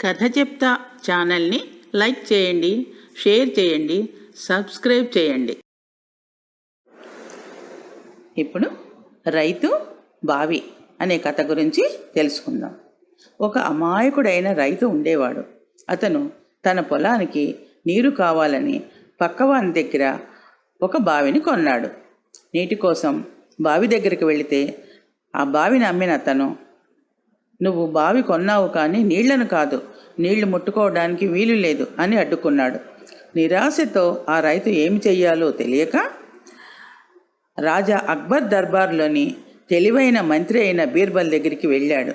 కథ చెప్తా ఛానల్ని లైక్ చేయండి, షేర్ చేయండి, సబ్స్క్రైబ్ చేయండి. ఇప్పుడు రైతు బావి అనే కథ గురించి తెలుసుకుందాం. ఒక అమాయకుడైన రైతు ఉండేవాడు. అతను తన పొలానికి నీరు కావాలని పక్కవాని దగ్గర ఒక బావిని కొన్నాడు. నీటి కోసం బావి దగ్గరికి వెళితే ఆ బావిని అమ్మిన అతను, "నువ్వు బావి కొన్నావు కానీ నీళ్లను కాదు, నీళ్లు ముట్టుకోవడానికి వీలు లేదు" అని అడ్డుకున్నాడు. నిరాశతో ఆ రైతు ఏమి చెయ్యాలో తెలియక రాజా అక్బర్ దర్బార్లోని తెలివైన మంత్రి అయిన బీర్బల్ దగ్గరికి వెళ్ళాడు.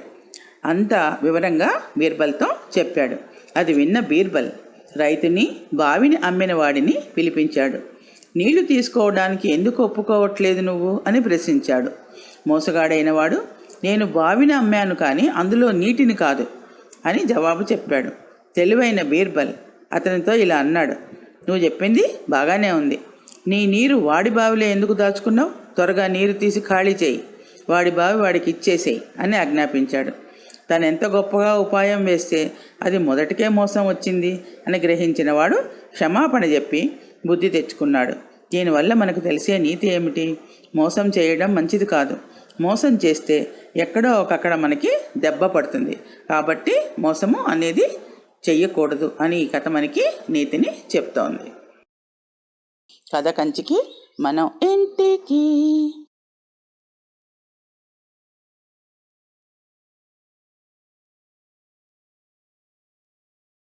అంతా వివరంగా బీర్బల్తో చెప్పాడు. అది విన్న బీర్బల్ రైతుని బావిని అమ్మిన వాడిని పిలిపించాడు. "నీళ్లు తీసుకోవడానికి ఎందుకు ఒప్పుకోవట్లేదు నువ్వు?" అని ప్రశ్నించాడు. మోసగాడైన వాడు, "నేను బావిని అమ్మాను కానీ అందులో నీటిని కాదు" అని జవాబు చెప్పాడు. తెలివైన బీర్బల్ అతనితో ఇలా అన్నాడు, "నువ్వు చెప్పింది బాగానే ఉంది. నీ నీరు వాడి బావిలో ఎందుకు దాచుకున్నావు? త్వరగా నీరు తీసి ఖాళీ చేయి, వాడి బావి వాడికి ఇచ్చేసేయి" అని ఆజ్ఞాపించాడు. తను ఎంత గొప్పగా ఉపాయం వేస్తే అది మొదటికే మోసం వచ్చింది అని గ్రహించిన వాడు క్షమాపణ చెప్పి బుద్ధి తెచ్చుకున్నాడు. దీనివల్ల మనకు తెలిసే నీతి ఏమిటి? మోసం చేయడం మంచిది కాదు. మోసం చేస్తే ఎక్కడో ఒకక్కడ మనకి దెబ్బ పడుతుంది. కాబట్టి మోసము అనేది చెయ్యకూడదు అని ఈ కథ మనకి నీతిని చెప్తోంది. కథ కంచికి మనం ఇంటికి.